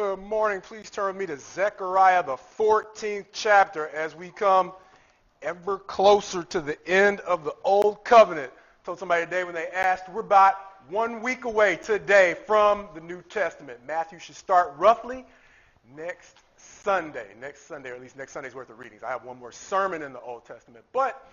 Good morning. Please turn with me to Zechariah, the 14th chapter, as we come ever closer to the end of the Old Covenant. I told somebody today when they asked, we're about 1 week away today from the New Testament. Matthew should start roughly next Sunday, or at least next Sunday's worth of readings. I have one more sermon in the Old Testament. But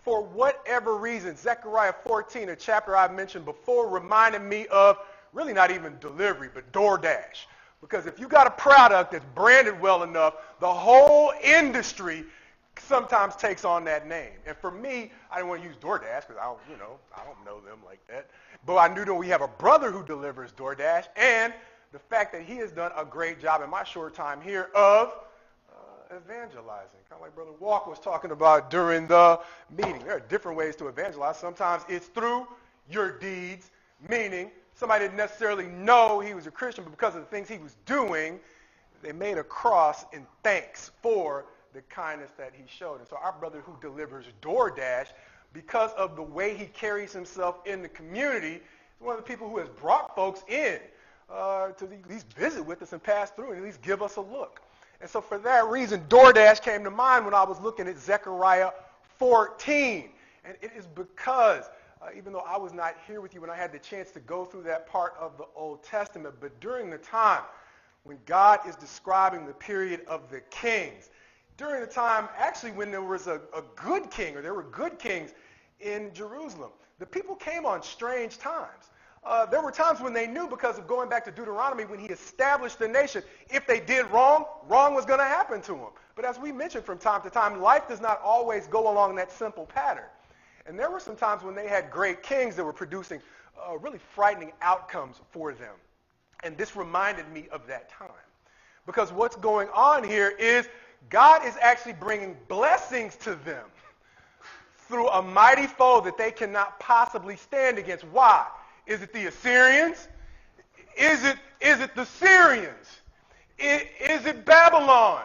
for whatever reason, Zechariah 14, a chapter I've mentioned before, reminded me of really not even delivery, but DoorDash. Because if you got a product that's branded well enough, the whole industry sometimes takes on that name. And for me, I didn't want to use DoorDash because I don't know them like that. But I knew that we have a brother who delivers DoorDash, and the fact that he has done a great job in my short time here of evangelizing. Kind of like Brother Walker was talking about during the meeting. There are different ways to evangelize. Sometimes it's through your deeds, meaning somebody didn't necessarily know he was a Christian, but because of the things he was doing, they made a cross in thanks for the kindness that he showed. And so our brother who delivers DoorDash, because of the way he carries himself in the community, is one of the people who has brought folks in to at least visit with us and pass through and at least give us a look. And so for that reason, DoorDash came to mind when I was looking at Zechariah 14. And it is because even though I was not here with you when I had the chance to go through that part of the Old Testament, but during the time when God is describing the period of the kings, during the time actually when there was a good king, or there were good kings in Jerusalem, the people came on strange times. There were times when they knew, because of going back to Deuteronomy, when he established the nation, if they did wrong was going to happen to them. But as we mentioned from time to time, life does not always go along that simple pattern. And there were some times when they had great kings that were producing really frightening outcomes for them. And this reminded me of that time. Because what's going on here is God is actually bringing blessings to them through a mighty foe that they cannot possibly stand against. Why? Is it the Assyrians? Is it the Syrians? Is it Babylon?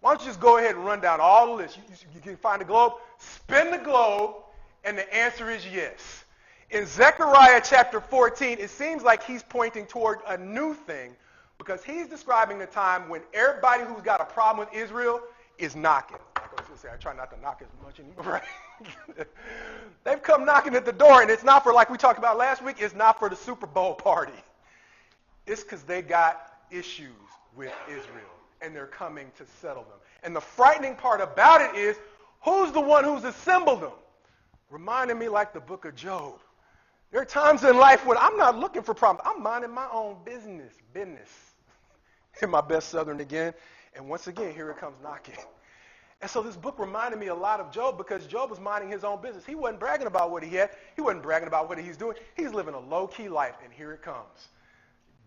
Why don't you just go ahead and run down all the lists? You can find the globe, spin the globe, and the answer is yes. In Zechariah chapter 14, it seems like he's pointing toward a new thing, because he's describing the time when everybody who's got a problem with Israel is knocking. I try not to knock as much anymore, right? They've come knocking at the door, and it's not for, like we talked about last week, it's not for the Super Bowl party. It's because they got issues with Israel, and they're coming to settle them. And the frightening part about it is, who's the one who's assembled them? Reminding me like the book of Job. There are times in life when I'm not looking for problems. I'm minding my own business. In my best Southern again. And once again, here it comes knocking. And so this book reminded me a lot of Job, because Job was minding his own business. He wasn't bragging about what he had. He wasn't bragging about what he's doing. He's living a low-key life, and here it comes.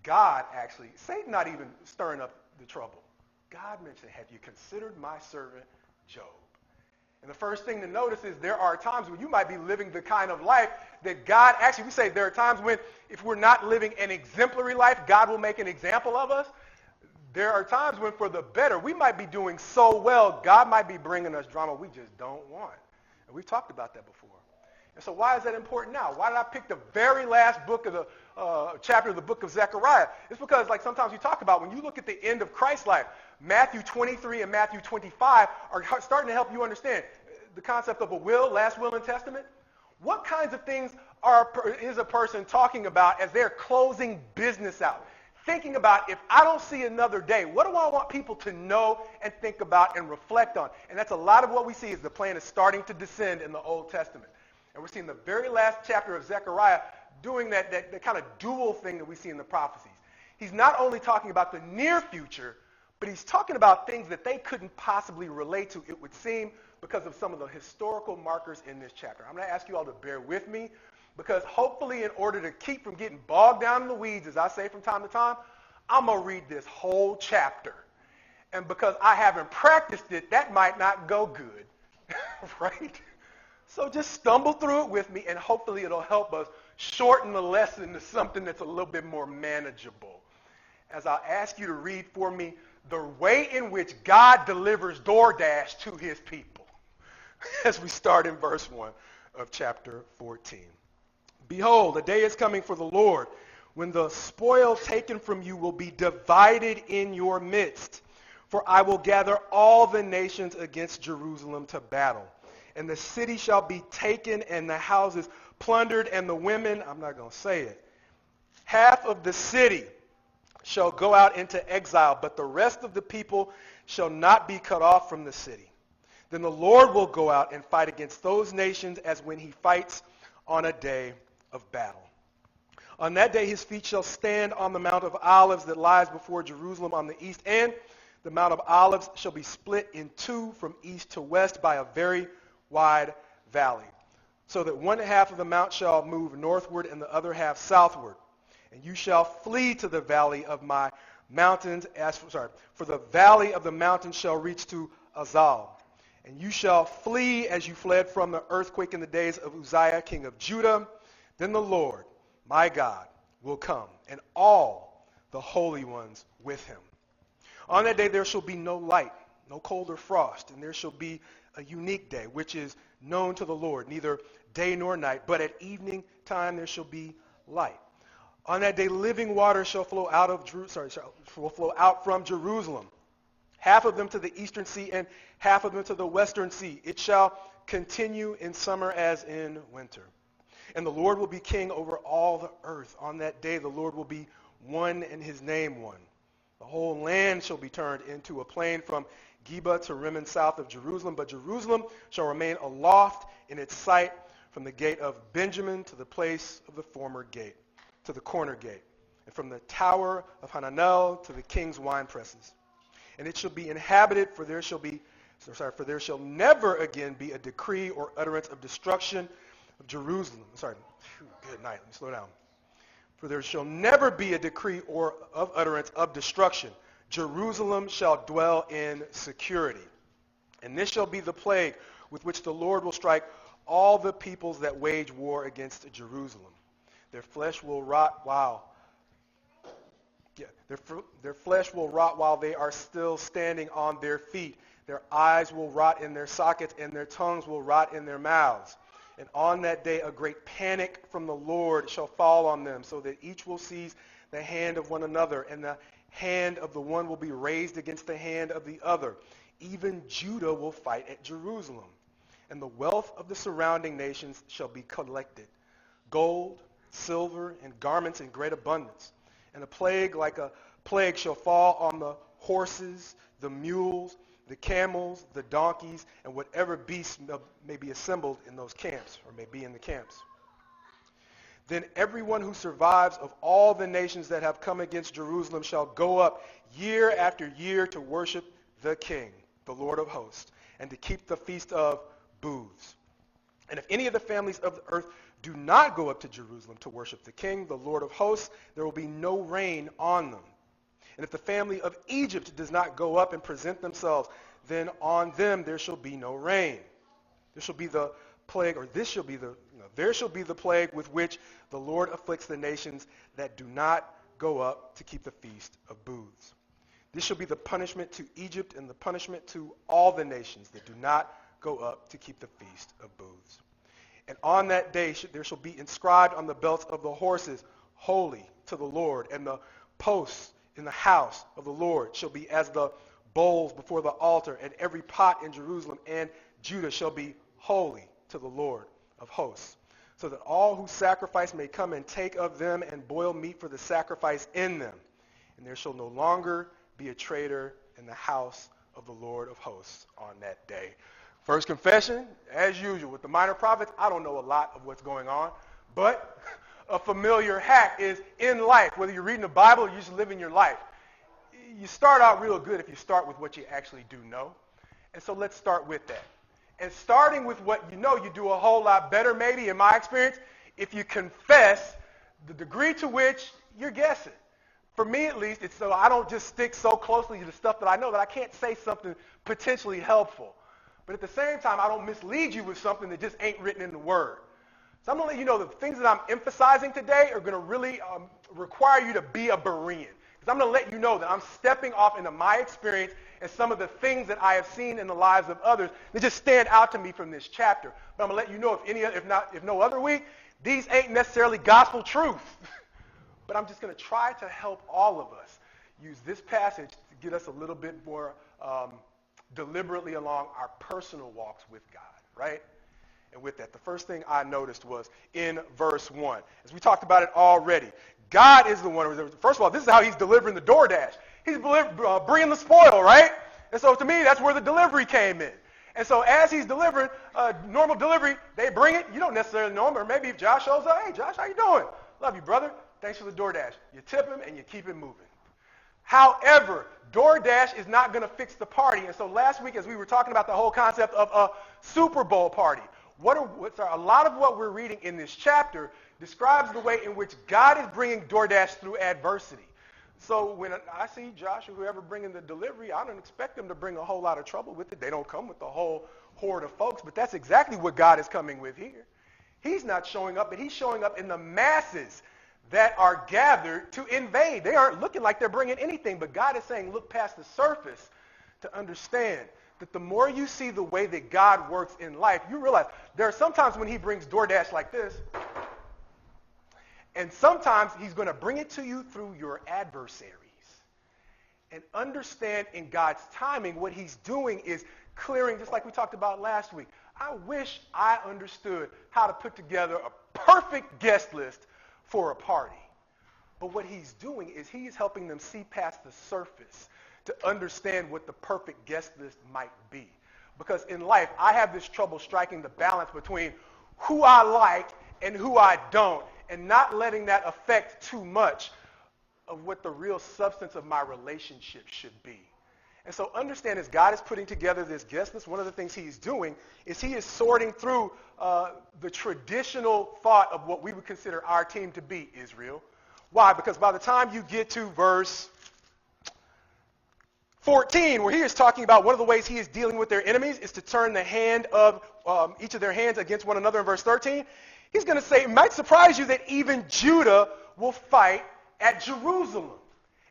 God actually, Satan not even stirring up the trouble. God mentioned, have you considered my servant Job? And the first thing to notice is there are times when you might be living the kind of life that God actually, we say there are times when if we're not living an exemplary life, God will make an example of us. There are times when for the better, we might be doing so well, God might be bringing us drama we just don't want. And we've talked about that before. And so why is that important now? Why did I pick the very last book of the chapter of the book of Zechariah? It's because, like sometimes we talk about, when you look at the end of Christ's life, Matthew 23 and Matthew 25 are starting to help you understand the concept of a will, last will and testament. What kinds of things is a person talking about as they're closing business out? Thinking about, if I don't see another day, what do I want people to know and think about and reflect on? And that's a lot of what we see is the plan is starting to descend in the Old Testament. And we're seeing the very last chapter of Zechariah doing that kind of dual thing that we see in the prophecies. He's not only talking about the near future, but he's talking about things that they couldn't possibly relate to, it would seem, because of some of the historical markers in this chapter. I'm going to ask you all to bear with me, because hopefully in order to keep from getting bogged down in the weeds, as I say from time to time, I'm going to read this whole chapter. And because I haven't practiced it, that might not go good, right? So just stumble through it with me, and hopefully it'll help us shorten the lesson to something that's a little bit more manageable. As I'll ask you to read for me the way in which God delivers DoorDash to his people, as we start in verse 1 of chapter 14. Behold, a day is coming for the Lord when the spoil taken from you will be divided in your midst. For I will gather all the nations against Jerusalem to battle. And the city shall be taken and the houses plundered and the women, I'm not going to say it, half of the city shall go out into exile, but the rest of the people shall not be cut off from the city. Then the Lord will go out and fight against those nations as when he fights on a day of battle. On that day his feet shall stand on the Mount of Olives that lies before Jerusalem on the east, and the Mount of Olives shall be split in two from east to west by a very wide valley, so that one half of the mount shall move northward and the other half southward. And you shall flee to the valley of my mountains, for the valley of the mountains shall reach to Azal. And you shall flee as you fled from the earthquake in the days of Uzziah, king of Judah. Then the Lord, my God, will come, and all the holy ones with him. On that day there shall be no light, no cold or frost, and there shall be a unique day, which is known to the Lord, neither day nor night, but at evening time there shall be light. On that day living water shall flow out from Jerusalem, half of them to the eastern sea and half of them to the western sea. It shall continue in summer as in winter. And the Lord will be king over all the earth. On that day the Lord will be one and his name one. The whole land shall be turned into a plain from Geba to Rimmon south of Jerusalem, but Jerusalem shall remain aloft in its sight from the gate of Benjamin to the place of the former gate, to the corner gate, and from the tower of Hananel to the king's wine presses. And it shall be inhabited, for there shall never again be a decree or utterance of destruction of Jerusalem. Good night. Let me slow down. For there shall never be a decree or of utterance of destruction. Jerusalem shall dwell in security. And this shall be the plague with which the Lord will strike all the peoples that wage war against Jerusalem. Their flesh will rot their flesh will rot while they are still standing on their feet. Their eyes will rot in their sockets, and their tongues will rot in their mouths. And on that day a great panic from the Lord shall fall on them, so that each will seize the hand of one another, and the hand of the one will be raised against the hand of the other. Even Judah will fight at Jerusalem. And the wealth of the surrounding nations shall be collected, gold, silver, and garments in great abundance. And a plague like a plague shall fall on the horses, the mules, the camels, the donkeys, and whatever beasts may be assembled in those camps, or may be in the camps. Then everyone who survives of all the nations that have come against Jerusalem shall go up year after year to worship the King, the Lord of hosts, and to keep the feast of booths. And if any of the families of the earth do not go up to Jerusalem to worship the King, the Lord of hosts, there will be no rain on them. And if the family of Egypt does not go up and present themselves, then on them there shall be no rain. There shall be the plague, or there shall be the plague with which the Lord afflicts the nations that do not go up to keep the feast of booths. This shall be the punishment to Egypt and the punishment to all the nations that do not go up to keep the feast of booths. And on that day there shall be inscribed on the belts of the horses, holy to the Lord, and the posts in the house of the Lord shall be as the bowls before the altar, and every pot in Jerusalem and Judah shall be holy to the Lord of hosts, so that all who sacrifice may come and take of them and boil meat for the sacrifice in them. And there shall no longer be a traitor in the house of the Lord of hosts on that day. First confession, as usual, with the minor prophets, I don't know a lot of what's going on, but a familiar hack is in life, whether you're reading the Bible or you're just living your life, you start out real good if you start with what you actually do know. And so let's start with that. And starting with what you know, you do a whole lot better, maybe, in my experience, if you confess the degree to which you're guessing. For me, at least, it's so I don't just stick so closely to the stuff that I know that I can't say something potentially helpful. But at the same time, I don't mislead you with something that just ain't written in the Word. So I'm going to let you know the things that I'm emphasizing today are going to really require you to be a Berean. Because I'm going to let you know that I'm stepping off into my experience and some of the things that I have seen in the lives of others that just stand out to me from this chapter. But I'm going to let you know, if no other week, these ain't necessarily gospel truth. But I'm just going to try to help all of us use this passage to get us a little bit more deliberately along our personal walks with God, right? And with that, the first thing I noticed was in verse 1. As we talked about it already, God is the one. First of all, this is how he's delivering the DoorDash. He's bringing the spoil, right? And so to me, that's where the delivery came in. And so as he's delivering, normal delivery, they bring it. You don't necessarily know him. Or maybe if Josh shows up, hey, Josh, how you doing? Love you, brother. Thanks for the DoorDash. You tip him and you keep it moving. However, DoorDash is not going to fix the party. And so last week, as we were talking about the whole concept of a Super Bowl party, a lot of what we're reading in this chapter describes the way in which God is bringing DoorDash through adversity. So when I see Josh or whoever bringing the delivery, I don't expect them to bring a whole lot of trouble with it. They don't come with the whole horde of folks, but that's exactly what God is coming with here. He's not showing up, but he's showing up in the masses that are gathered to invade. They aren't looking like they're bringing anything, but God is saying, look past the surface to understand that the more you see the way that God works in life, you realize there are sometimes when he brings DoorDash like this, and sometimes he's going to bring it to you through your adversaries. And understand in God's timing, what he's doing is clearing, just like we talked about last week. I wish I understood how to put together a perfect guest list for a party. But what he's doing is he's helping them see past the surface to understand what the perfect guest list might be. Because in life, I have this trouble striking the balance between who I like and who I don't, and not letting that affect too much of what the real substance of my relationship should be. And so understand, as God is putting together this guest list, one of the things he's doing is he is sorting through the traditional thought of what we would consider our team to be, Israel. Why? Because by the time you get to verse 14, where he is talking about one of the ways he is dealing with their enemies is to turn the hand of each of their hands against one another in verse 13, he's going to say, it might surprise you that even Judah will fight at Jerusalem.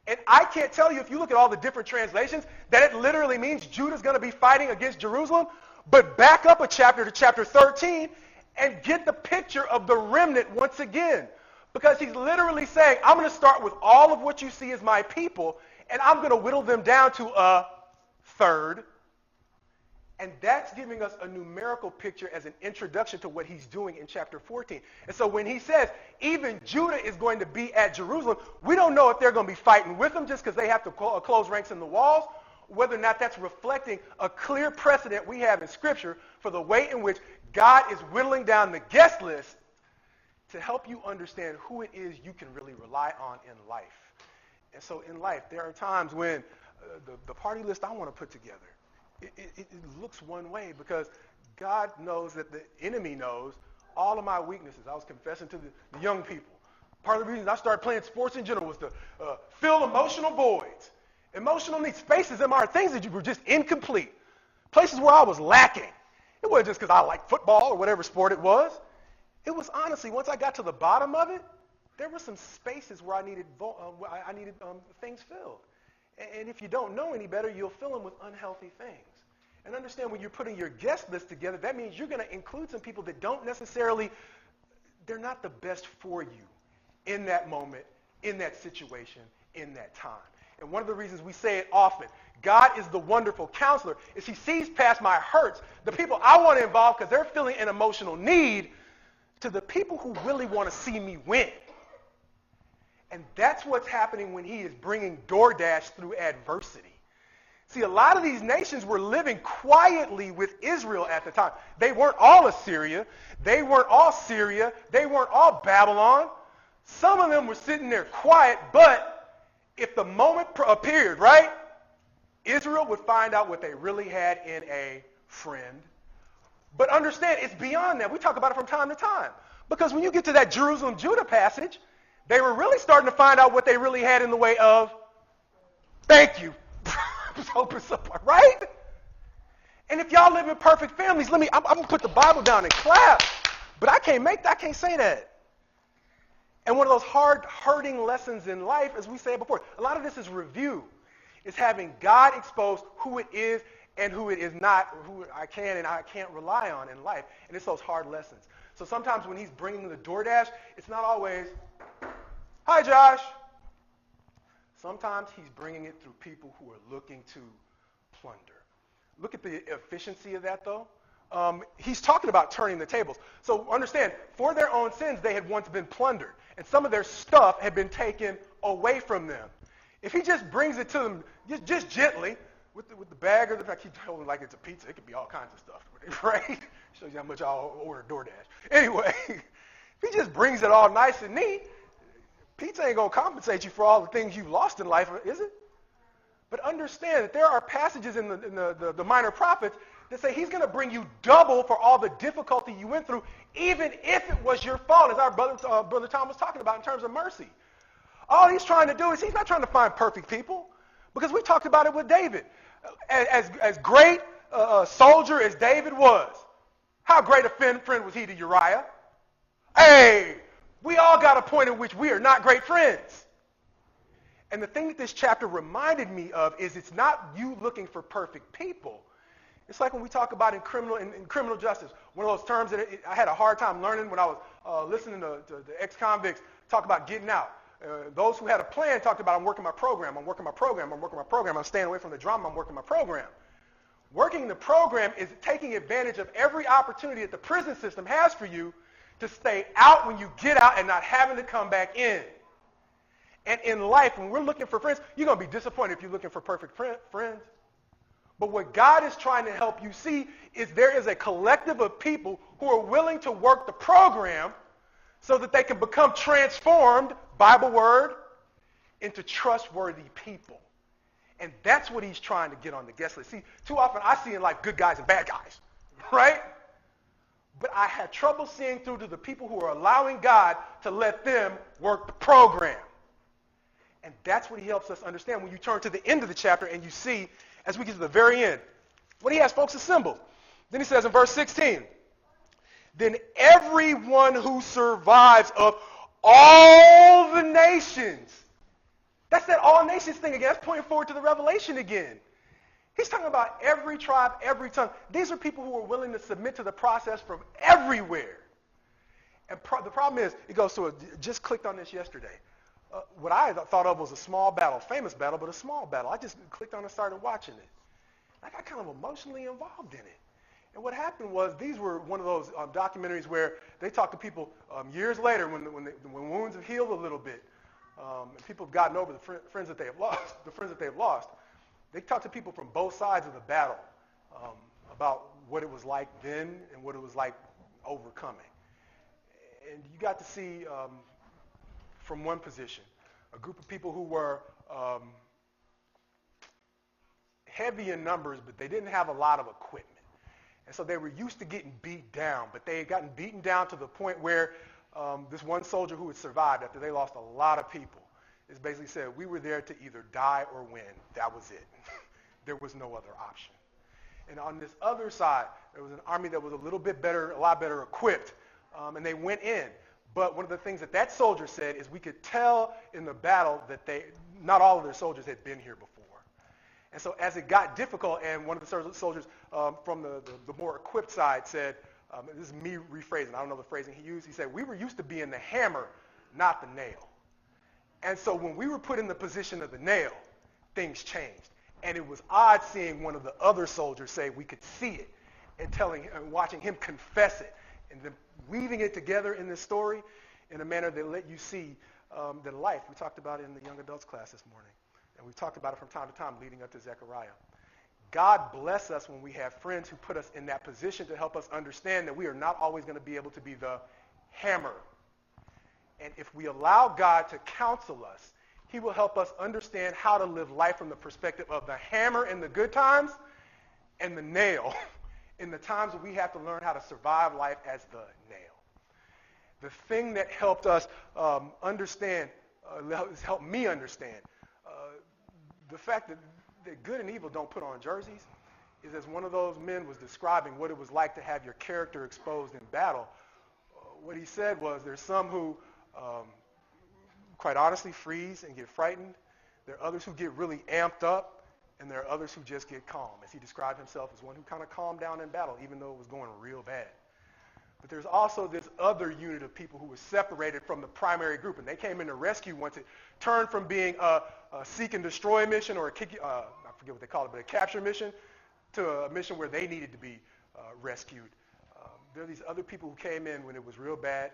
And I can't tell you, if you look at all the different translations, that it literally means Judah's going to be fighting against Jerusalem. But back up a chapter to chapter 13 and get the picture of the remnant once again. Because he's literally saying, I'm going to start with all of what you see as my people, and I'm going to whittle them down to a third. And that's giving us a numerical picture as an introduction to what he's doing in chapter 14. And so when he says, even Judah is going to be at Jerusalem, we don't know if they're going to be fighting with them just because they have to close ranks in the walls, whether or not that's reflecting a clear precedent we have in Scripture for the way in which God is whittling down the guest list to help you understand who it is you can really rely on in life. And so in life, there are times when the party list I want to put together, it looks one way because God knows that the enemy knows all of my weaknesses. I was confessing to the young people. Part of the reason I started playing sports in general was to fill emotional voids. Emotional needs, spaces in my things that were just incomplete. Places where I was lacking. It wasn't just because I liked football or whatever sport it was. It was honestly, once I got to the bottom of it, there were some spaces where I needed things filled. And if you don't know any better, you'll fill them with unhealthy things. And understand, when you're putting your guest list together, that means you're going to include some people that don't necessarily, they're not the best for you in that moment, in that situation, in that time. And one of the reasons we say it often, God is the wonderful counselor, is he sees past my hurts, the people I want to involve because they're feeling an emotional need, to the people who really want to see me win. And that's what's happening when he is bringing DoorDash through adversity. See, a lot of these nations were living quietly with Israel at the time. They weren't all Assyria. They weren't all Syria. They weren't all Babylon. Some of them were sitting there quiet, but if the moment appeared, right, Israel would find out what they really had in a friend. But understand, it's beyond that. We talk about it from time to time. Because when you get to that Jerusalem-Judah passage, they were really starting to find out what they really had in the way of, thank you, hope and support, right? And if y'all live in perfect families, I'm going to put the Bible down and clap. But I can't say that. And one of those hard, hurting lessons in life, as we said before, a lot of this is review. It's having God expose who it is and who it is not, who I can and I can't rely on in life. And it's those hard lessons. So sometimes when he's bringing the DoorDash, it's not always, Hi, Josh. Sometimes he's bringing it through people who are looking to plunder. Look at the efficiency of that, though. He's talking about turning the tables. So understand, for their own sins, they had once been plundered, and some of their stuff had been taken away from them. If he just brings it to them just gently, with the bag or I keep holding like it's a pizza. It could be all kinds of stuff, right? Shows you how much I'll order DoorDash. Anyway, if he just brings it all nice and neat, pizza ain't going to compensate you for all the things you've lost in life, is it? But understand that there are passages in the minor prophets that say he's going to bring you double for all the difficulty you went through, even if it was your fault, as our brother Tom was talking about in terms of mercy. All he's trying to do is he's not trying to find perfect people, because we talked about it with David. As great a soldier as David was, how great a friend was he to Uriah? Hey, we all got a point in which we are not great friends. And the thing that this chapter reminded me of is it's not you looking for perfect people. It's like when we talk about in criminal justice, one of those terms that I had a hard time learning when I was listening to the ex-convicts talk about getting out. Those who had a plan talked about, I'm working my program, I'm working my program, I'm working my program, I'm staying away from the drama, I'm working my program. Working the program is taking advantage of every opportunity that the prison system has for you to stay out when you get out and not having to come back in. And in life, when we're looking for friends, you're going to be disappointed if you're looking for perfect friends. But what God is trying to help you see is there is a collective of people who are willing to work the program so that they can become transformed, Bible word, into trustworthy people. And that's what he's trying to get on the guest list. See, too often I see in life good guys and bad guys, right? But I had trouble seeing through to the people who are allowing God to let them work the program. And that's what he helps us understand when you turn to the end of the chapter and you see, as we get to the very end, what he has folks assembled. Then he says in verse 16, then everyone who survives of all the nations. That's that all nations thing again. That's pointing forward to the Revelation again. He's talking about every tribe, every tongue. These are people who are willing to submit to the process from everywhere. And the problem is, it goes to just clicked on this yesterday. What I thought of was a small battle, famous battle, but a small battle. I just clicked on it and started watching it. I got kind of emotionally involved in it. And what happened was these were one of those documentaries where they talk to people years later when wounds have healed a little bit, and people have gotten over the friends that they have lost. They talk to people from both sides of the battle about what it was like then and what it was like overcoming. And you got to see from one position a group of people who were heavy in numbers, but they didn't have a lot of equipment. And so they were used to getting beat down, but they had gotten beaten down to the point where this one soldier who had survived after they lost a lot of people is basically said, we were there to either die or win. That was it. There was no other option. And on this other side, there was an army that was a little bit better, a lot better equipped, and they went in. But one of the things that soldier said is we could tell in the battle that not all of their soldiers had been here before. And so as it got difficult, and one of the soldiers from the more equipped side said, this is me rephrasing, I don't know the phrasing he used, he said, we were used to being the hammer, not the nail. And so when we were put in the position of the nail, things changed. And it was odd seeing one of the other soldiers say we could see it and watching him confess it and then weaving it together in this story in a manner that let you see that life. We talked about it in the young adults class this morning. And we've talked about it from time to time leading up to Zechariah. God bless us when we have friends who put us in that position to help us understand that we are not always going to be able to be the hammer. And if we allow God to counsel us, he will help us understand how to live life from the perspective of the hammer in the good times and the nail in the times that we have to learn how to survive life as the nail. The thing that helped us understand, helped me understand, the fact that good and evil don't put on jerseys is as one of those men was describing what it was like to have your character exposed in battle. What he said was there's some who quite honestly freeze and get frightened. There are others who get really amped up, and there are others who just get calm, as he described himself as one who kind of calmed down in battle, even though it was going real bad. But there's also this other unit of people who was separated from the primary group, and they came in to rescue once it turned from being a seek and destroy mission, or I forget what they call it, but a capture mission, to a mission where they needed to be rescued. There are these other people who came in when it was real bad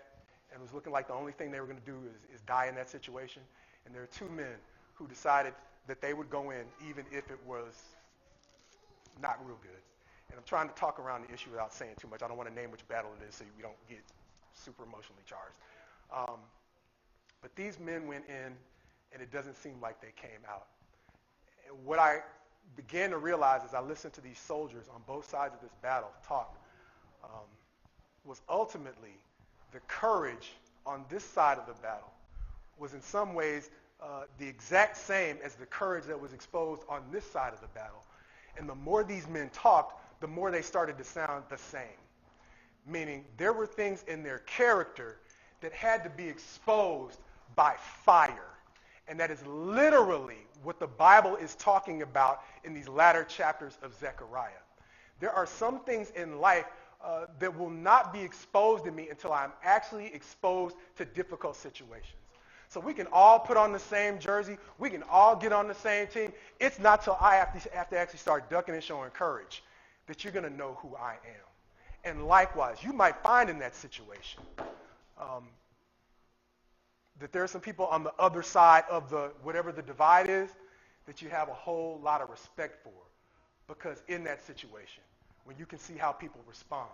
and was looking like the only thing they were going to do is die in that situation. And there are two men who decided that they would go in even if it was not real good. And I'm trying to talk around the issue without saying too much. I don't want to name which battle it is so we don't get super emotionally charged. But these men went in, and it doesn't seem like they came out. And what I began to realize as I listened to these soldiers on both sides of this battle talk was ultimately the courage on this side of the battle was in some ways the exact same as the courage that was exposed on this side of the battle. And the more these men talked, the more they started to sound the same. Meaning there were things in their character that had to be exposed by fire. And that is literally what the Bible is talking about in these latter chapters of Zechariah. There are some things in life that will not be exposed in me until I'm actually exposed to difficult situations. So we can all put on the same jersey. We can all get on the same team. It's not till I have to actually start ducking and showing courage that you're going to know who I am. And likewise, you might find in that situation that there are some people on the other side of the whatever the divide is that you have a whole lot of respect for. Because in that situation, when you can see how people respond,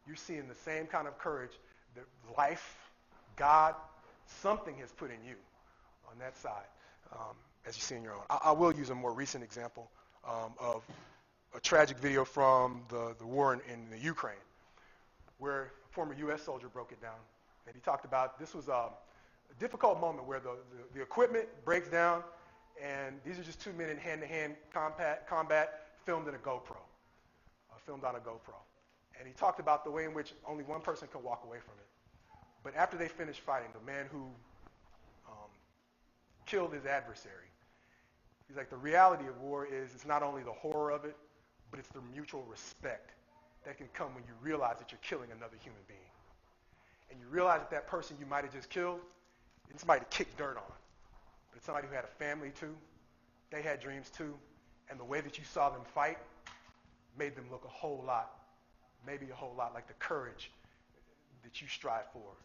you're seeing the same kind of courage that life, God, something has put in you on that side, as you see in your own. I will use a more recent example of a tragic video from the war in the Ukraine, where a former U.S. soldier broke it down. And he talked about this was a difficult moment where the equipment breaks down, and these are just two men in hand-to-hand combat filmed in a GoPro, filmed on a GoPro. And he talked about the way in which only one person can walk away from it. But after they finished fighting, the man who killed his adversary, he's like, the reality of war is it's not only the horror of it, but it's the mutual respect that can come when you realize that you're killing another human being. And you realize that that person you might have just killed is somebody to kick dirt on. But it's somebody who had a family too. They had dreams too. And the way that you saw them fight made them look a whole lot, maybe a whole lot like the courage that you strive for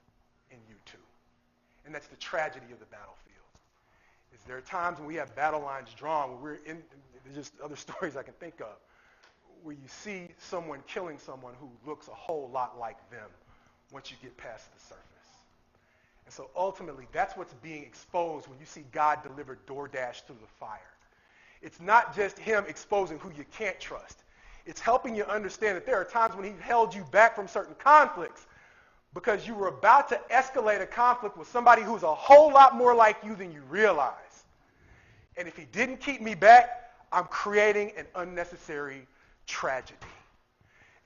in you too. And that's the tragedy of the battlefield. Is there are times when we have battle lines drawn, where we're in, there's just other stories I can think of, where you see someone killing someone who looks a whole lot like them once you get past the surface. And so ultimately, that's what's being exposed when you see God deliver DoorDash through the fire. It's not just him exposing who you can't trust. It's helping you understand that there are times when he held you back from certain conflicts because you were about to escalate a conflict with somebody who's a whole lot more like you than you realize. And if he didn't keep me back, I'm creating an unnecessary tragedy.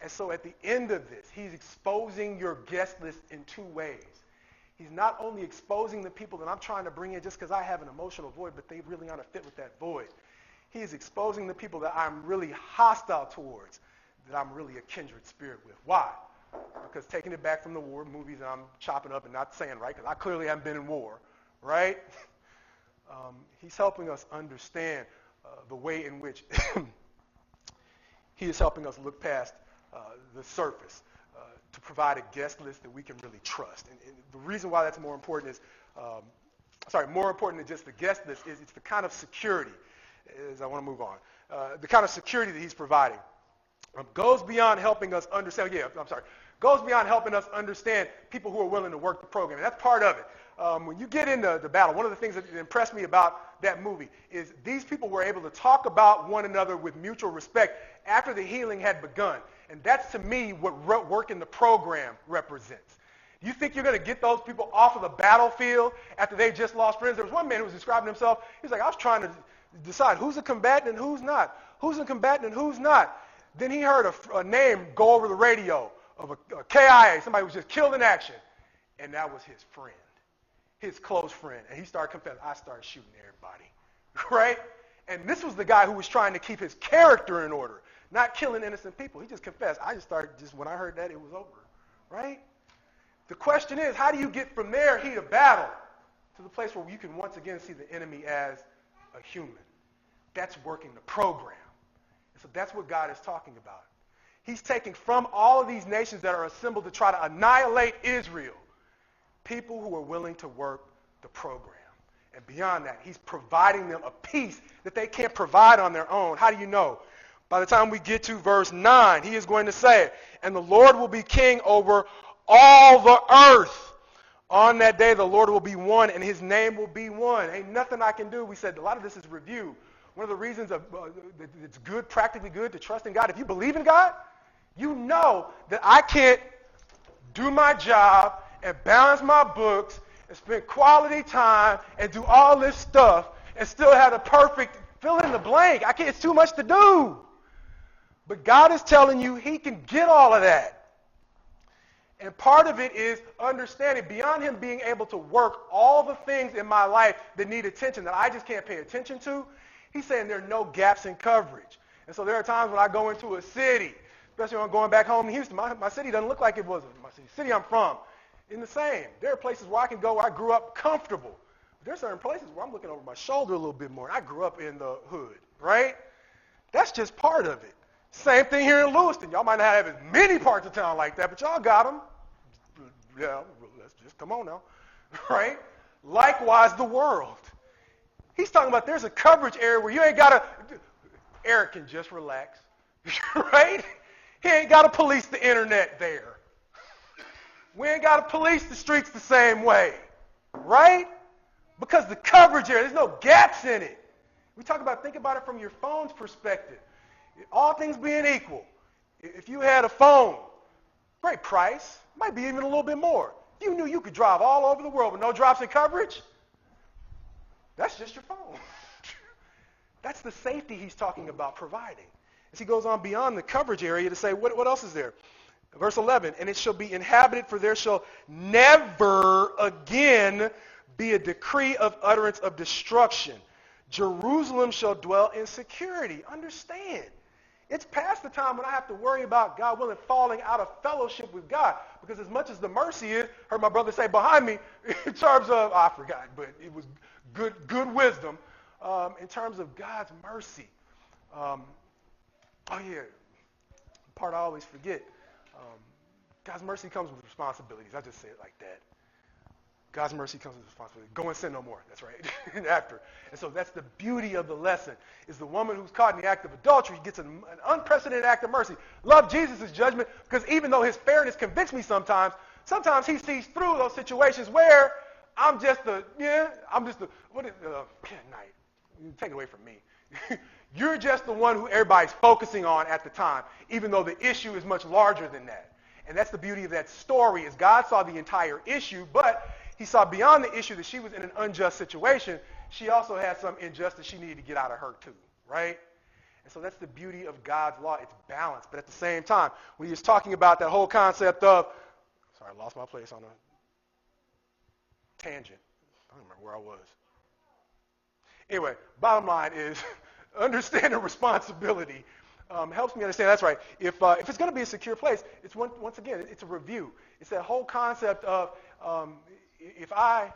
And so at the end of this, he's exposing your guest list in two ways. He's not only exposing the people that I'm trying to bring in just because I have an emotional void, but they really aren't a fit with that void. He is exposing the people that I'm really hostile towards, that I'm really a kindred spirit with. Why? Because taking it back from the war movies that I'm chopping up and not saying right, because I clearly haven't been in war, right? He's helping us understand the way in which he is helping us look past the surface to provide a guest list that we can really trust. And the reason why that's more important is, more important than just the guest list is it's the kind of security, as I want to move on, the kind of security that he's providing goes beyond helping us understand, goes beyond helping us understand people who are willing to work the program. And that's part of it. When you get into the battle, one of the things that impressed me about that movie is these people were able to talk about one another with mutual respect after the healing had begun. And that's, to me, what work in the program represents. You think you're going to get those people off of the battlefield after they've just lost friends? There was one man who was describing himself. He's like, I was trying to decide who's a combatant and who's not. Who's a combatant and who's not. Then he heard a name go over the radio of a KIA, somebody who was just killed in action. And that was his friend, his close friend. And he started confessing, I started shooting everybody, right? And this was the guy who was trying to keep his character in order, not killing innocent people. He just confessed. I just started, when I heard that, it was over, right? The question is, how do you get from their heat of battle to the place where you can once again see the enemy as a human? That's working the program. And so that's what God is talking about. He's taking from all of these nations that are assembled to try to annihilate Israel, people who are willing to work the program. And beyond that, he's providing them a peace that they can't provide on their own. How do you know? By the time we get to verse 9, he is going to say, and the Lord will be king over all the earth. On that day, the Lord will be one, and his name will be one. Ain't nothing I can do. We said a lot of this is review. One of the reasons that it's good, practically good, to trust in God. If you believe in God, you know that I can't do my job and balance my books and spend quality time and do all this stuff and still have the perfect fill in the blank. I can't. It's too much to do. But God is telling you he can get all of that. And part of it is understanding, beyond him being able to work all the things in my life that need attention that I just can't pay attention to, he's saying there are no gaps in coverage. And so there are times when I go into a city, especially when I'm going back home in Houston, my city doesn't look like it was my city I'm from. In the same. There are places where I can go where I grew up comfortable. But there are certain places where I'm looking over my shoulder a little bit more. I grew up in the hood, right? That's just part of it. Same thing here in Lewiston. Y'all might not have as many parts of town like that, but y'all got them. Yeah, let's just come on now, right? Likewise, the world. He's talking about there's a coverage area where you ain't got to, Eric can just relax, right? He ain't got to police the internet there. We ain't got to police the streets the same way, right? Because the coverage area, there's no gaps in it. We talk about, think about it from your phone's perspective. All things being equal, if you had a phone, great price, might be even a little bit more. You knew you could drive all over the world with no drops in coverage. That's just your phone. That's the safety he's talking about providing. As he goes on beyond the coverage area to say, what else is there? Verse 11, and it shall be inhabited, for there shall never again be a decree of utterance of destruction. Jerusalem shall dwell in security. Understand, it's past the time when I have to worry about, God willing, falling out of fellowship with God. Because as much as the mercy is, heard my brother say behind me, in terms of, I forgot, but it was good wisdom, in terms of God's mercy. Oh yeah, part I always forget. God's mercy comes with responsibilities. I just say it like that. God's mercy comes with responsibility. Go and sin no more. That's right. After. And so that's the beauty of the lesson, is the woman who's caught in the act of adultery gets an unprecedented act of mercy. Love Jesus' judgment, because even though his fairness convicts me sometimes he sees through those situations where I'm just night. Take it away from me. You're just the one who everybody's focusing on at the time, even though the issue is much larger than that. And that's the beauty of that story, is God saw the entire issue, but he saw beyond the issue that she was in an unjust situation. She also had some injustice she needed to get out of her too, right? And so that's the beauty of God's law. It's balanced. But at the same time, when he was talking about that whole concept of, sorry, I lost my place on a tangent. I don't remember where I was. Anyway, bottom line is understanding responsibility helps me understand. That's right. If it's going to be a secure place, it's once again, it's a review. It's that whole concept of if I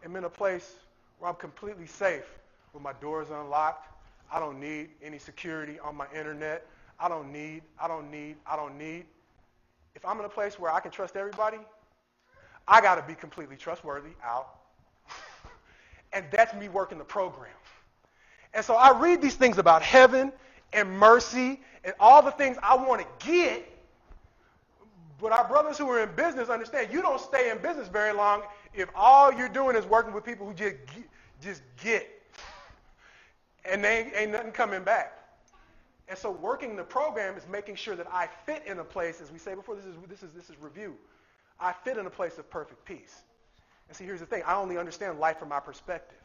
am in a place where I'm completely safe, where my door is unlocked, I don't need any security on my internet. I don't need. If I'm in a place where I can trust everybody, I got to be completely trustworthy. Out. And that's me working the program. And so I read these things about heaven and mercy and all the things I want to get. But our brothers who are in business understand you don't stay in business very long if all you're doing is working with people who just get. And they ain't nothing coming back. And so working the program is making sure that I fit in a place, as we say before, this is review. I fit in a place of perfect peace. And see, here's the thing. I only understand life from my perspective.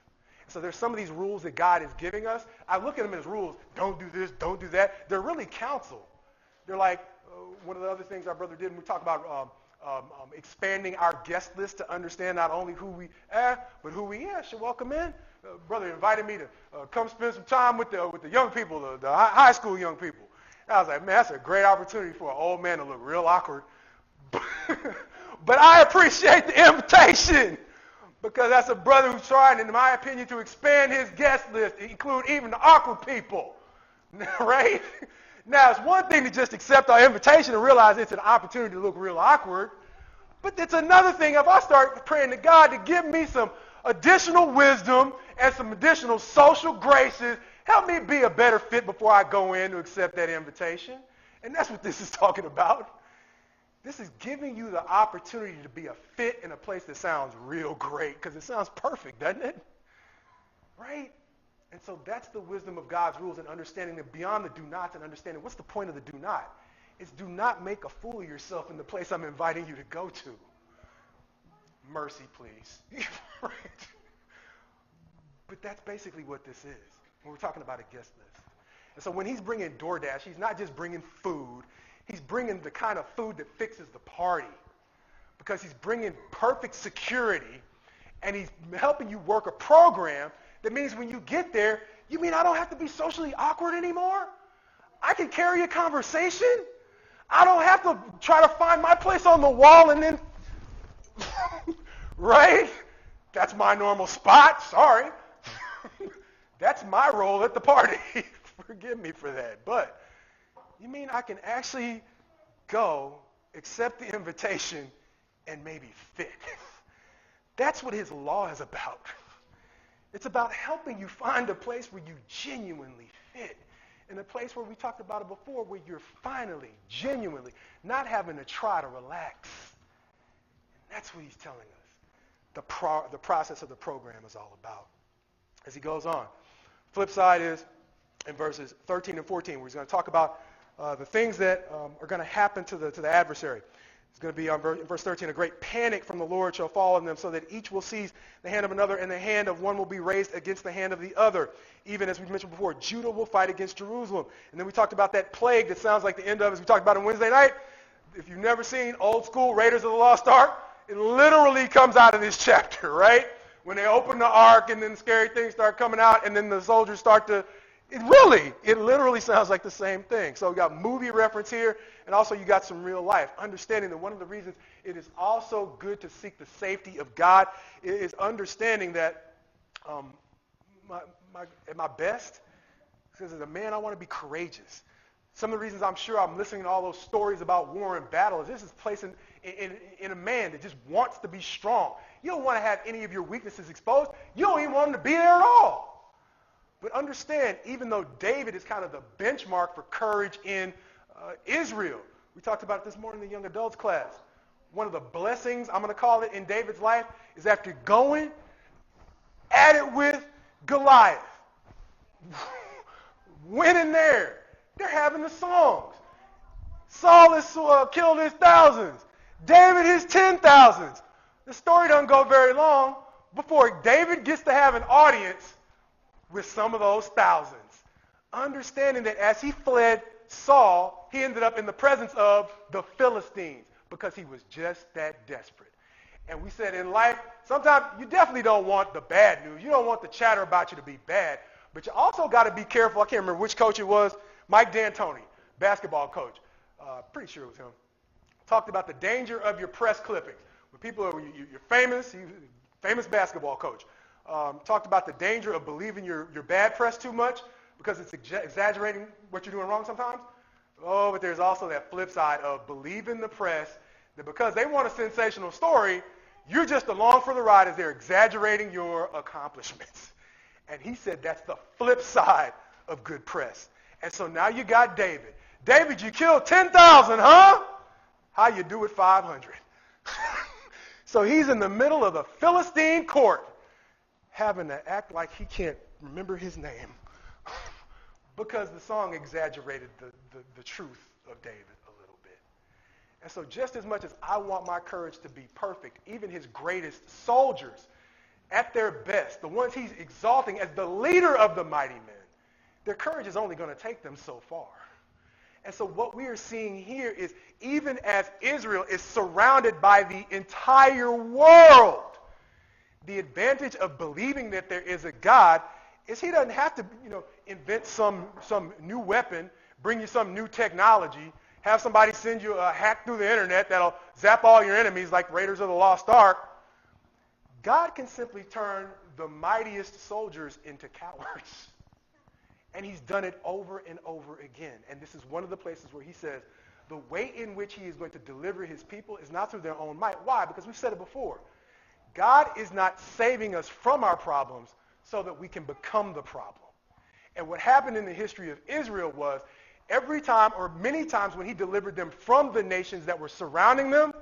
So there's some of these rules that God is giving us. I look at them as rules. Don't do this, don't do that. They're really counsel. They're like one of the other things our brother did when we talk about expanding our guest list to understand not only who we are, but who we should welcome in. Brother invited me to come spend some time with the young people, the high school young people. And I was like, man, that's a great opportunity for an old man to look real awkward. But I appreciate the invitation because that's a brother who's trying, in my opinion, to expand his guest list, to include even the awkward people, right? Now, it's one thing to just accept our invitation and realize it's an opportunity to look real awkward, but it's another thing if I start praying to God to give me some additional wisdom and some additional social graces, help me be a better fit before I go in to accept that invitation. And that's what this is talking about. This is giving you the opportunity to be a fit in a place that sounds real great because it sounds perfect, doesn't it? Right? And so that's the wisdom of God's rules and understanding that beyond the do nots and understanding what's the point of the do not? It's do not make a fool of yourself in the place I'm inviting you to go to. Mercy, please. Right? But that's basically what this is when we're talking about a guest list. And so when he's bringing DoorDash, he's not just bringing food. He's bringing the kind of food that fixes the party because he's bringing perfect security and he's helping you work a program that means when you get there, you mean I don't have to be socially awkward anymore? I can carry a conversation? I don't have to try to find my place on the wall and then, right? That's my normal spot. Sorry. That's my role at the party. Forgive me for that. But you mean I can actually go, accept the invitation, and maybe fit? That's what his law is about. It's about helping you find a place where you genuinely fit. In a place where we talked about it before, where you're finally, genuinely, not having to try to relax. And that's what he's telling us. The process of the program is all about. As he goes on. Flip side is in verses 13 and 14, where he's going to talk about the things that are going to happen to the adversary. It's going to be in verse 13, a great panic from the Lord shall fall on them so that each will seize the hand of another and the hand of one will be raised against the hand of the other. Even as we mentioned before, Judah will fight against Jerusalem. And then we talked about that plague that sounds like the end of, as we talked about on Wednesday night. If you've never seen old school Raiders of the Lost Ark, it literally comes out of this chapter, right? When they open the ark and then scary things start coming out and then the soldiers start to, it literally sounds like the same thing. So we got movie reference here, and also you got some real life. Understanding that one of the reasons it is also good to seek the safety of God is understanding that at my best, because as a man I want to be courageous. Some of the reasons I'm sure I'm listening to all those stories about war and battle is this is placed in a man that just wants to be strong. You don't want to have any of your weaknesses exposed. You don't even want them to be there at all. But understand, even though David is kind of the benchmark for courage in Israel, we talked about it this morning in the young adults class. One of the blessings, I'm going to call it, in David's life is after going at it with Goliath, winning there, they're having the songs. Saul has killed his thousands. David his 10,000s. The story doesn't go very long before David gets to have an audience with some of those thousands. Understanding that as he fled Saul, he ended up in the presence of the Philistines because he was just that desperate. And we said in life, sometimes you definitely don't want the bad news. You don't want the chatter about you to be bad. But you also got to be careful. I can't remember which coach it was. Mike D'Antoni, basketball coach. Pretty sure it was him. Talked about the danger of your press clippings. When people are, you're famous, he's a famous basketball coach. Talked about the danger of believing your bad press too much because it's exaggerating what you're doing wrong sometimes. Oh, but there's also that flip side of believing the press that because they want a sensational story, you're just along for the ride as they're exaggerating your accomplishments. And he said that's the flip side of good press. And so now you got David. David, you killed 10,000, huh? How you do with 500? So he's in the middle of the Philistine court having to act like he can't remember his name because the song exaggerated the truth of David a little bit. And so just as much as I want my courage to be perfect, even his greatest soldiers, at their best, the ones he's exalting as the leader of the mighty men, their courage is only going to take them so far. And so what we are seeing here is even as Israel is surrounded by the entire world, the advantage of believing that there is a God is he doesn't have to, invent some new weapon, bring you some new technology, have somebody send you a hack through the internet that'll zap all your enemies like Raiders of the Lost Ark. God can simply turn the mightiest soldiers into cowards. And he's done it over and over again. And this is one of the places where he says the way in which he is going to deliver his people is not through their own might. Why? Because we've said it before. God is not saving us from our problems so that we can become the problem. And what happened in the history of Israel was every time or many times when he delivered them from the nations that were surrounding them,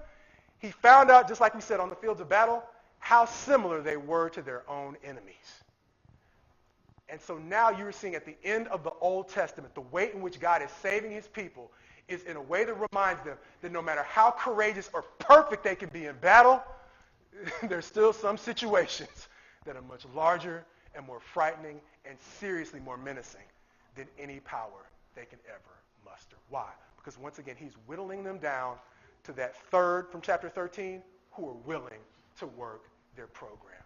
he found out, just like we said on the fields of battle, how similar they were to their own enemies. And so now you're seeing at the end of the Old Testament, the way in which God is saving his people is in a way that reminds them that no matter how courageous or perfect they can be in battle, there's still some situations that are much larger and more frightening and seriously more menacing than any power they can ever muster. Why? Because once again, he's whittling them down to that third from chapter 13 who are willing to work their program.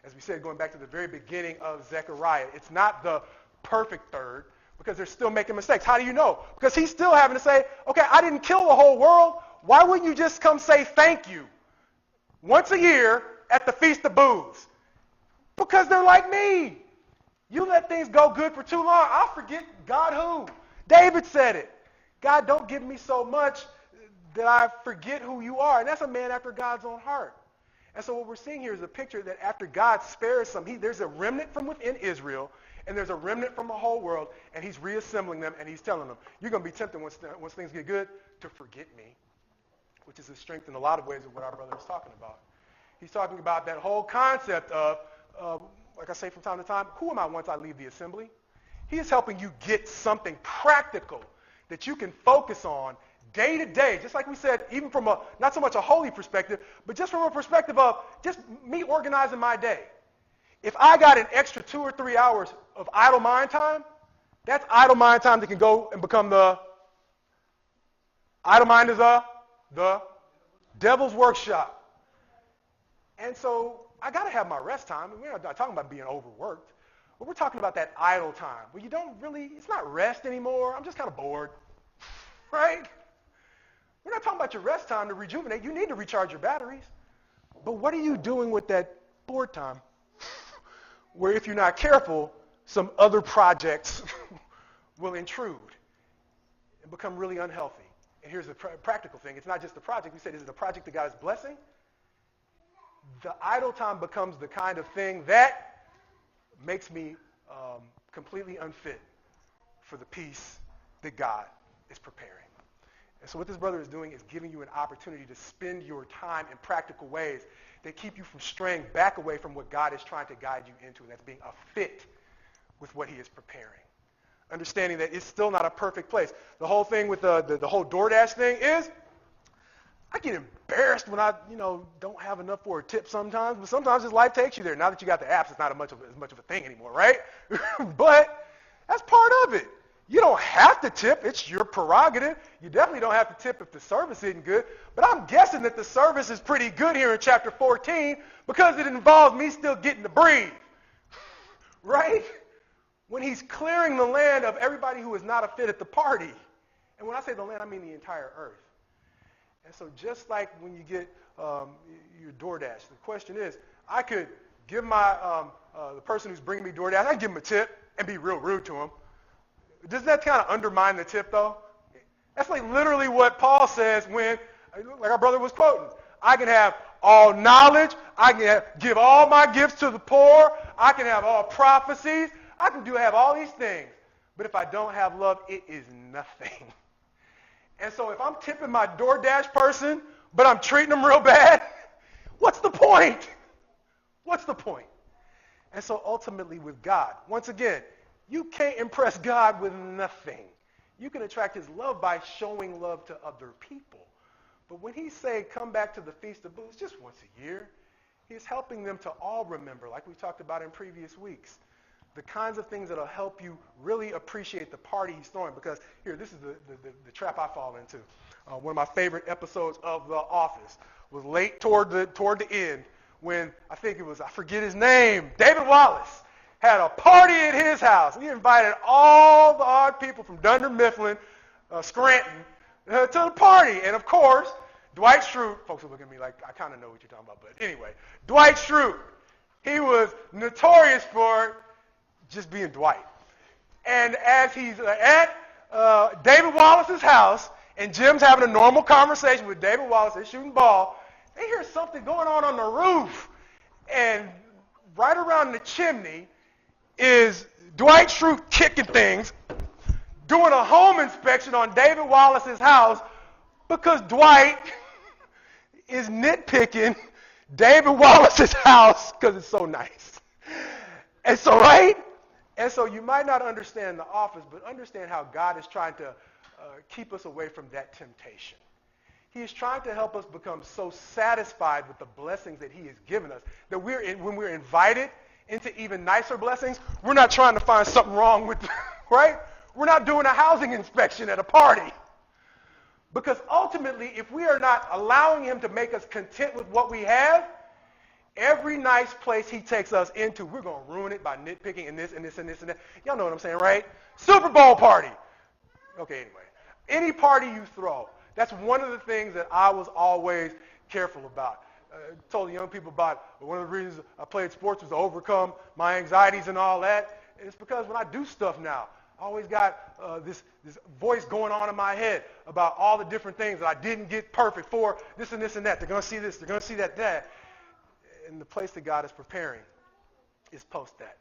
As we said, going back to the very beginning of Zechariah, it's not the perfect third because they're still making mistakes. How do you know? Because he's still having to say, okay, I didn't kill the whole world. Why wouldn't you just come say thank you once a year at the Feast of Booths? Because they're like me. You let things go good for too long, I'll forget God who. David said it. God, don't give me so much that I forget who you are. And that's a man after God's own heart. And so what we're seeing here is a picture that after God spares some, there's a remnant from within Israel, and there's a remnant from the whole world, and he's reassembling them, and he's telling them, you're going to be tempted once things get good to forget me, which is a strength in a lot of ways of what our brother is talking about. He's talking about that whole concept of, like I say from time to time, who am I once I leave the assembly? He is helping you get something practical that you can focus on day to day, just like we said, even from a, not so much a holy perspective, but just from a perspective of just me organizing my day. If I got an extra 2 or 3 hours of idle mind time, that's idle mind time that can go and become idle mind is the devil's workshop. And so I got to have my rest time. And we're not talking about being overworked, but we're talking about that idle time where you don't really, it's not rest anymore. I'm just kind of bored, right? We're not talking about your rest time to rejuvenate. You need to recharge your batteries. But what are you doing with that bored time? Where if you're not careful, some other projects will intrude and become really unhealthy. And here's the practical thing. It's not just the project. We said, is it a project that God is blessing? The idle time becomes the kind of thing that makes me completely unfit for the peace that God is preparing. And so what this brother is doing is giving you an opportunity to spend your time in practical ways that keep you from straying back away from what God is trying to guide you into, and that's being a fit with what he is preparing. Understanding that it's still not a perfect place. The whole thing with the whole DoorDash thing is, I get embarrassed when I, don't have enough for a tip sometimes, but sometimes just life takes you there. Now that you got the apps, it's not as much of a thing anymore, right? But that's part of it. You don't have to tip. It's your prerogative. You definitely don't have to tip if the service isn't good. But I'm guessing that the service is pretty good here in chapter 14 because it involves me still getting to breathe. Right? When he's clearing the land of everybody who is not a fit at the party. And when I say the land, I mean the entire earth. And so just like when you get your DoorDash, the question is, I could give my the person who's bringing me DoorDash, I give him a tip and be real rude to him. Doesn't that kind of undermine the tip, though? That's like literally what Paul says when, like our brother was quoting, I can have all knowledge, I can give all my gifts to the poor, I can have all prophecies, I can have all these things, but if I don't have love, it is nothing. And so if I'm tipping my DoorDash person, but I'm treating them real bad, what's the point? What's the point? And so ultimately with God, once again, you can't impress God with nothing. You can attract his love by showing love to other people. But when he say come back to the Feast of Booths just once a year, he's helping them to all remember, like we talked about in previous weeks, the kinds of things that will help you really appreciate the party he's throwing. Because here, this is the trap I fall into. One of my favorite episodes of The Office was late toward the end when I forget his name, David Wallace had a party at his house. He invited all the odd people from Dunder Mifflin, Scranton, to the party. And of course, Dwight Schrute, folks are looking at me like I kind of know what you're talking about, but anyway, Dwight Schrute, he was notorious for just being Dwight. And as he's at David Wallace's house, and Jim's having a normal conversation with David Wallace, they're shooting ball, they hear something going on the roof. And right around the chimney is Dwight Schrute kicking things, doing a home inspection on David Wallace's house because Dwight is nitpicking David Wallace's house because it's so nice. And so, right? And so you might not understand the office, but understand how God is trying to keep us away from that temptation. He is trying to help us become so satisfied with the blessings that he has given us that when we're invited into even nicer blessings, we're not trying to find something wrong with, right? We're not doing a housing inspection at a party. Because ultimately, if we are not allowing him to make us content with what we have, every nice place he takes us into, we're going to ruin it by nitpicking and this and this and this and that. Y'all know what I'm saying, right? Super Bowl party. Okay, anyway. Any party you throw, that's one of the things that I was always careful about. I told the young people about one of the reasons I played sports was to overcome my anxieties and all that. And it's because when I do stuff now, I always got this voice going on in my head about all the different things that I didn't get perfect for, this and this and that. They're going to see this, they're going to see that. And the place that God is preparing is post that.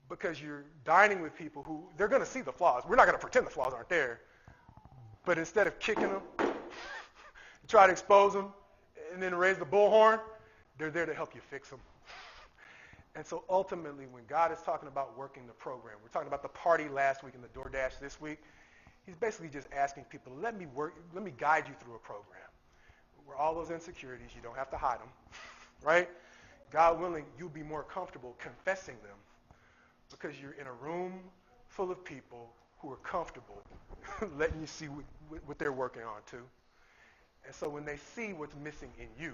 Because you're dining with people who, they're going to see the flaws. We're not going to pretend the flaws aren't there. But instead of kicking them, try to expose them, and then raise the bullhorn, they're there to help you fix them. And so ultimately, when God is talking about working the program, we're talking about the party last week and the DoorDash this week, he's basically just asking people, let me guide you through a program where all those insecurities, you don't have to hide them, right? God willing, you'll be more comfortable confessing them because you're in a room full of people who are comfortable letting you see what they're working on too. And so when they see what's missing in you,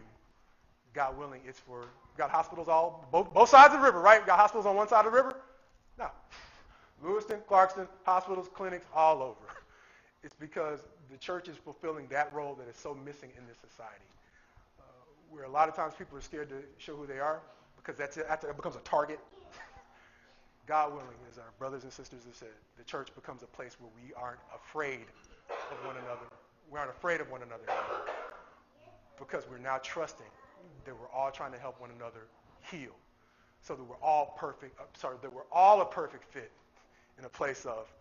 God willing, it's for, got hospitals both sides of the river, right? Got hospitals on one side of the river? No. Lewiston, Clarkston, hospitals, clinics, all over. It's because the church is fulfilling that role that is so missing in this society. Where a lot of times people are scared to show who they are because it becomes a target. God willing, as our brothers and sisters have said, the church becomes a place where we aren't afraid of one another. We aren't afraid of one another anymore because we're now trusting that we're all trying to help one another heal so that we're all that we're all a perfect fit in a place of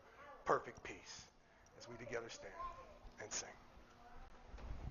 perfect peace as we together stand and sing.